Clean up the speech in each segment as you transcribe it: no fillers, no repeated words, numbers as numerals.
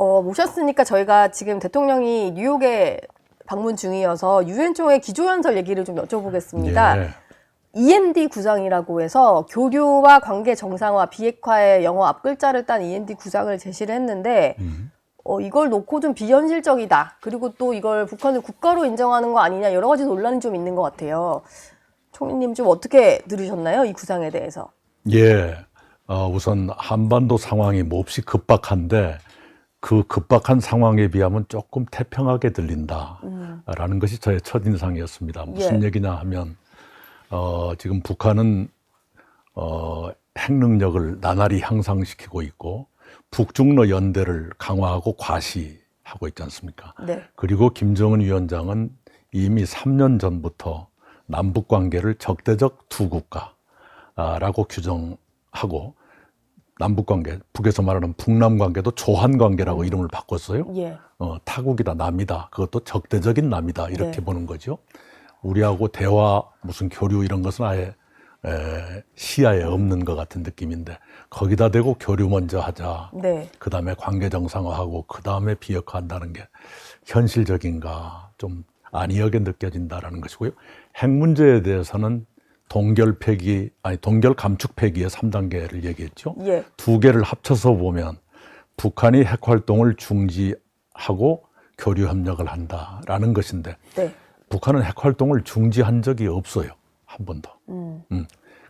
모셨으니까 저희가 지금 대통령이 뉴욕에 방문 중이어서 유엔 총회 기조연설 얘기를 좀 여쭤보겠습니다. 예. END 구상이라고 해서 교류와 관계 정상화, 비핵화의 영어 앞글자를 딴 END 구상을 제시를 했는데 이걸 놓고 좀 비현실적이다. 그리고 또 이걸 북한을 국가로 인정하는 거 아니냐 여러 가지 논란이 좀 있는 것 같아요. 총리님 좀 어떻게 들으셨나요? 이 구상에 대해서. 예. 우선 한반도 상황이 몹시 급박한데 그 급박한 상황에 비하면 조금 태평하게 들린다라는 것이 저의 첫인상이었습니다. 무슨 얘기냐 하면 지금 북한은 핵 능력을 나날이 향상시키고 있고 북중러 연대를 강화하고 과시하고 있지 않습니까? 네. 그리고 김정은 위원장은 이미 3년 전부터 남북 관계를 적대적 두 국가라고 규정하고 남북 관계, 북에서 말하는 북남 관계도 조한 관계라고 이름을 바꿨어요. 예. 타국이다, 남이다. 그것도 적대적인 남이다. 이렇게 네. 보는 거죠. 우리하고 대화, 무슨 교류 이런 것은 아예 시야에 없는 것 같은 느낌인데 거기다 대고 교류 먼저 하자. 네. 그 다음에 관계 정상화하고 그 다음에 비핵화한다는 게 현실적인가 좀 아니하게 느껴진다라는 것이고요. 핵 문제에 대해서는 동결 감축 폐기의 3단계를 얘기했죠. 예. 두 개를 합쳐서 보면 북한이 핵 활동을 중지하고 교류 협력을 한다라는 것인데 네. 북한은 핵 활동을 중지한 적이 없어요. 한 번도.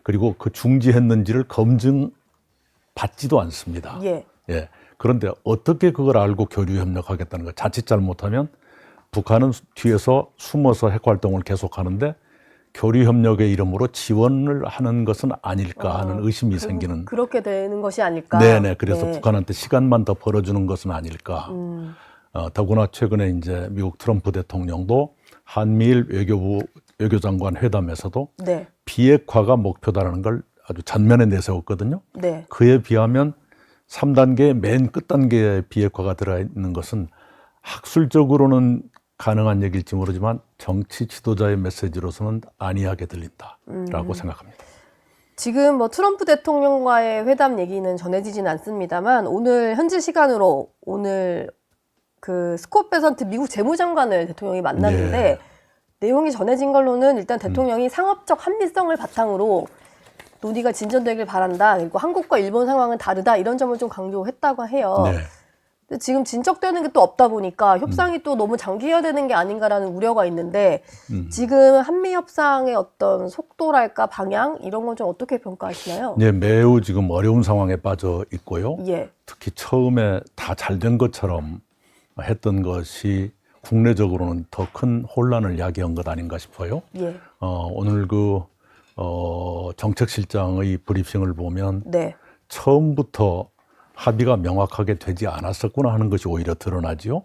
그리고 그 중지했는지를 검증받지도 않습니다. 예. 예. 그런데 어떻게 그걸 알고 교류 협력하겠다는 거 자칫 잘못하면 북한은 뒤에서 숨어서 핵 활동을 계속하는데 교류 협력의 이름으로 지원을 하는 것은 아닐까 하는 의심이 생기는. 그렇게 되는 것이 아닐까. 네네. 그래서 네. 북한한테 시간만 더 벌어주는 것은 아닐까. 더구나 최근에 이제 미국 트럼프 대통령도 한미일 외교장관 회담에서도 네. 비핵화가 목표다라는 걸 아주 전면에 내세웠거든요. 네. 그에 비하면 3단계 맨 끝단계의 비핵화가 들어있는 것은 학술적으로는 가능한 얘기일지 모르지만 정치 지도자의 메시지로서는 아니하게 들린다라고 생각합니다. 지금 뭐 트럼프 대통령과의 회담 얘기는 전해지진 않습니다만 오늘 현지 시간으로 오늘 그 스콧 베선트 미국 재무장관을 대통령이 만났는데 예. 내용이 전해진 걸로는 일단 대통령이 상업적 한미성을 바탕으로 논의가 진전되길 바란다. 그리고 한국과 일본 상황은 다르다. 이런 점을 좀 강조했다고 해요. 네. 근데 지금 진척되는 게 또 없다 보니까 협상이 또 너무 장기화되는 게 아닌가라는 우려가 있는데 지금 한미 협상의 어떤 속도랄까 방향 이런 건 좀 어떻게 평가하시나요? 네, 매우 지금 어려운 상황에 빠져 있고요. 예. 특히 처음에 다 잘 된 것처럼 했던 것이 국내적으로는 더 큰 혼란을 야기한 것 아닌가 싶어요. 예. 오늘 정책실장의 브리핑을 보면 네. 처음부터 합의가 명확하게 되지 않았었구나 하는 것이 오히려 드러나지요.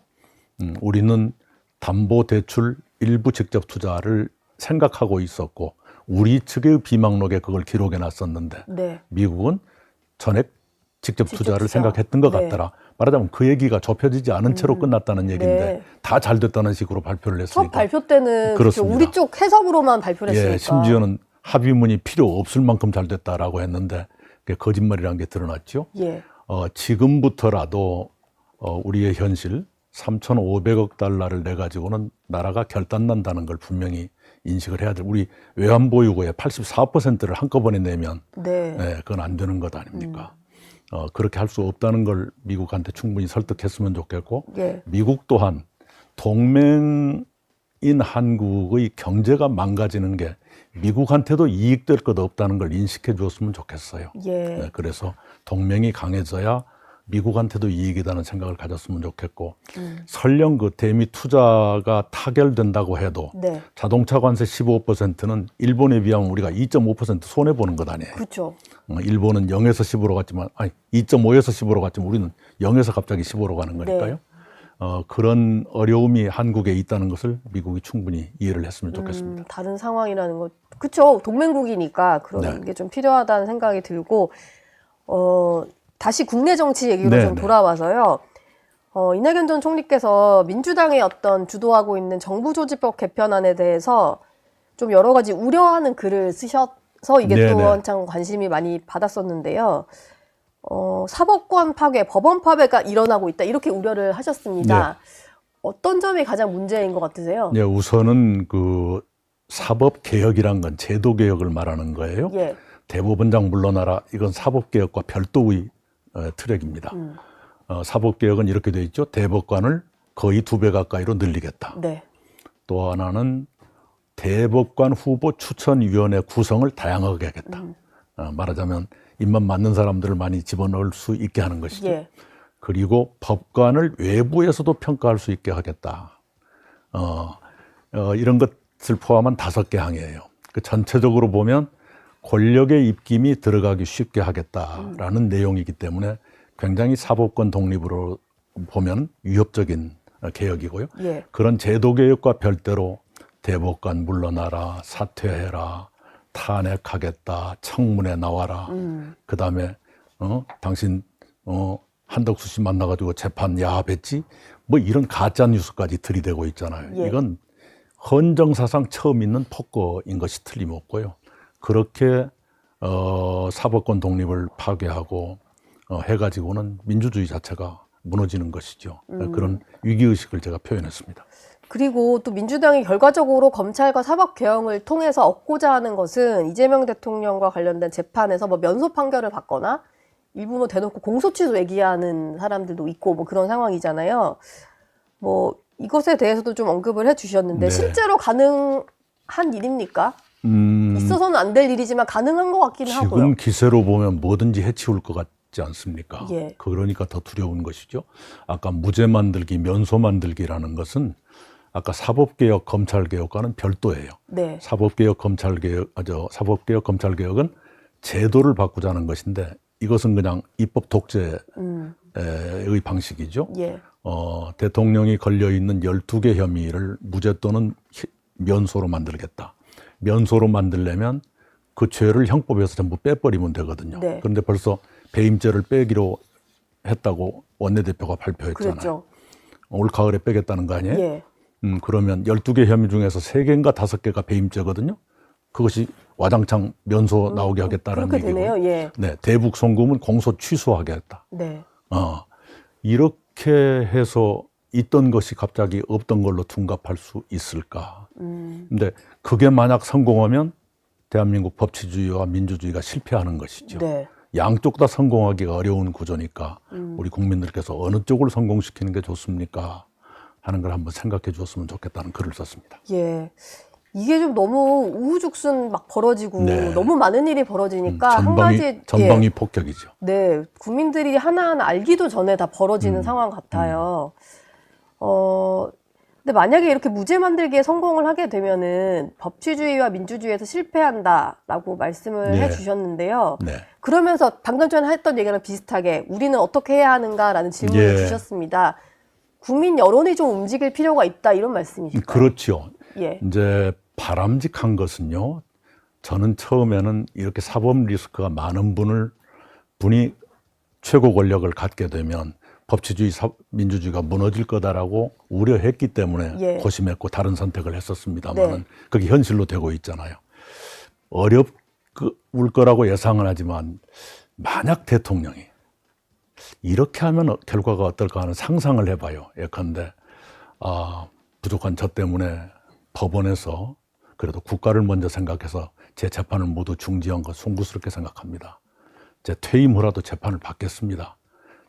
우리는 담보대출 일부 직접 투자를 생각하고 있었고 우리 측의 비망록에 그걸 기록해 놨었는데 네. 미국은 전액 직접 투자를 투자. 생각했던 것 네. 같더라. 말하자면 그 얘기가 좁혀지지 않은 채로 끝났다는 얘기인데 네. 다 잘 됐다는 식으로 발표를 첫 했으니까. 발표 때는 그렇습니다. 우리 쪽 해석으로만 발표를 했으니까. 예, 심지어는 합의문이 필요 없을 만큼 잘 됐다라고 했는데 그게 거짓말이라는 게 드러났죠. 예. 지금부터라도 우리의 현실 3,500억 달러를 내 가지고는 나라가 결단난다는 걸 분명히 인식을 해야 돼. 우리 외환보유고의 84%를 한꺼번에 내면 네. 그건 안 되는 것 아닙니까? 그렇게 할 수 없다는 걸 미국한테 충분히 설득했으면 좋겠고 예. 미국 또한 동맹인 한국의 경제가 망가지는 게 미국한테도 이익될 것 없다는 걸 인식해 주었으면 좋겠어요. 예. 그래서 동맹이 강해져야 미국한테도 이익이라는 생각을 가졌으면 좋겠고 설령 그 대미 투자가 타결된다고 해도 네. 자동차 관세 15%는 일본에 비하면 우리가 2.5% 손해 보는 것 아니에요. 그렇죠. 일본은 0에서 15로 갔지만 2.5에서 15로 갔지만 우리는 0에서 갑자기 15로 가는 거니까요. 그런 어려움이 한국에 있다는 것을 미국이 충분히 이해를 했으면 좋겠습니다. 다른 상황이라는 거. 그렇죠. 동맹국이니까 그런 네. 게 좀 필요하다는 생각이 들고 다시 국내 정치 얘기로 네, 좀 네. 돌아와서요. 이낙연 전 총리께서 민주당의 어떤 주도하고 있는 정부조직법 개편안에 대해서 좀 여러 가지 우려하는 글을 쓰셔서 이게 네, 또 네. 한창 관심이 많이 받았었는데요. 사법권 파괴, 법원 파괴가 일어나고 있다 이렇게 우려를 하셨습니다. 네. 어떤 점이 가장 문제인 것 같으세요? 네, 우선은 그 사법 개혁이란 건 제도 개혁을 말하는 거예요. 예. 대법원장 물러나라. 이건 사법 개혁과 별도의 트랙입니다. 사법 개혁은 이렇게 돼 있죠. 대법관을 거의 2배 가까이로 늘리겠다. 네. 또 하나는 대법관 후보 추천위원회 구성을 다양하게 하겠다. 말하자면 입맛 맞는 사람들을 많이 집어넣을 수 있게 하는 것이죠. 예. 그리고 법관을 외부에서도 평가할 수 있게 하겠다. 이런 것을 포함한 5개 항이에요. 그 전체적으로 보면 권력의 입김이 들어가기 쉽게 하겠다라는 내용이기 때문에 굉장히 사법권 독립으로 보면 위협적인 개혁이고요. 예. 그런 제도 개혁과 별도로 대법관 물러나라, 사퇴해라, 탄핵하겠다, 청문회 나와라. 그다음에 당신 한덕수 씨 만나가지고 재판 야합했지? 뭐 이런 가짜 뉴스까지 들이대고 있잖아요. 예. 이건 헌정사상 처음 있는 폭거인 것이 틀림없고요. 그렇게 사법권 독립을 파괴하고 해가지고는 민주주의 자체가 무너지는 것이죠. 그런 위기의식을 제가 표현했습니다. 그리고 또 민주당이 결과적으로 검찰과 사법 개혁을 통해서 얻고자 하는 것은 이재명 대통령과 관련된 재판에서 뭐 면소 판결을 받거나 일부 뭐 대놓고 공소 취소 얘기하는 사람들도 있고 뭐 그런 상황이잖아요. 뭐 이것에 대해서도 좀 언급을 해주셨는데 네. 실제로 가능한 일입니까? 있어서는 안 될 일이지만 가능한 것 같긴 하고요. 지금 기세로 보면 뭐든지 해치울 것 같지 않습니까? 예. 그러니까 더 두려운 것이죠. 아까 무죄 만들기, 면소 만들기라는 것은 아까 사법개혁, 검찰개혁과는 별도예요. 네. 사법개혁, 검찰개혁은 제도를 바꾸자는 것인데 이것은 그냥 입법 독재의 방식이죠. 예. 대통령이 걸려있는 12개 혐의를 무죄 또는 면소로 만들겠다. 면소로 만들려면 그 죄를 형법에서 전부 빼버리면 되거든요. 네. 그런데 벌써 배임죄를 빼기로 했다고 원내대표가 발표했잖아요. 그랬죠. 올 가을에 빼겠다는 거 아니에요? 예. 그러면 12개 혐의 중에서 3개인가 5개가 배임죄거든요. 그것이 와장창 면소 나오게 하겠다는 그렇게 얘기고요. 되네요. 예. 네, 대북 송금은 공소 취소하겠다. 네. 이렇게 해서 있던 것이 갑자기 없던 걸로 둔갑할 수 있을까? 근데 그게 만약 성공하면 대한민국 법치주의와 민주주의가 실패하는 것이죠. 네. 양쪽 다 성공하기가 어려운 구조니까 우리 국민들께서 어느 쪽을 성공시키는 게 좋습니까? 하는 걸 한번 생각해 주었으면 좋겠다는 글을 썼습니다. 예. 이게 좀 너무 우후죽순 막 벌어지고 네. 너무 많은 일이 벌어지니까 한 가지 전방위 폭격이죠. 네, 국민들이 하나하나 알기도 전에 다 벌어지는 상황 같아요. 근데 만약에 이렇게 무죄 만들기에 성공을 하게 되면은 법치주의와 민주주의에서 실패한다라고 말씀을 네. 해주셨는데요. 네. 그러면서 방금 전에 했던 얘기랑 비슷하게 우리는 어떻게 해야 하는가라는 질문을 예. 주셨습니다. 국민 여론이 좀 움직일 필요가 있다 이런 말씀이실까요? 그렇죠. 예. 이제 바람직한 것은요. 저는 처음에는 이렇게 사법 리스크가 많은 분이 최고 권력을 갖게 되면 법치주의, 민주주의가 무너질 거다라고 우려했기 때문에 예. 고심했고 다른 선택을 했었습니다만 네. 그게 현실로 되고 있잖아요. 어려울 거라고 예상은 하지만 만약 대통령이 이렇게 하면 결과가 어떨까 하는 상상을 해봐요. 예컨대 부족한 저 때문에 법원에서 그래도 국가를 먼저 생각해서 제 재판을 모두 중지한 것 송구스럽게 생각합니다. 제 퇴임 후라도 재판을 받겠습니다.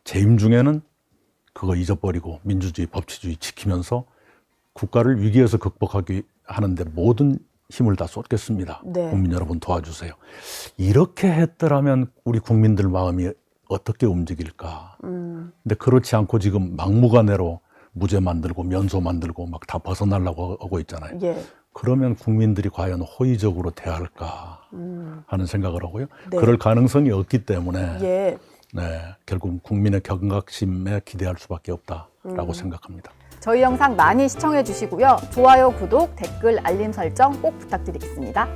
재임 중에는 그거 잊어버리고 민주주의, 법치주의 지키면서 국가를 위기에서 극복하기 하는데 모든 힘을 다 쏟겠습니다. 네. 국민 여러분 도와주세요. 이렇게 했더라면 우리 국민들 마음이 어떻게 움직일까? 근데 그렇지 않고 지금 막무가내로 무죄 만들고 면소 만들고 막 다 벗어나려고 하고 있잖아요. 예. 그러면 국민들이 과연 호의적으로 대할까 하는 생각을 하고요. 네. 그럴 가능성이 없기 때문에 예. 네, 결국 국민의 경각심에 기대할 수밖에 없다라고 생각합니다. 저희 영상 많이 시청해 주시고요. 좋아요, 구독, 댓글, 알림 설정 꼭 부탁드리겠습니다.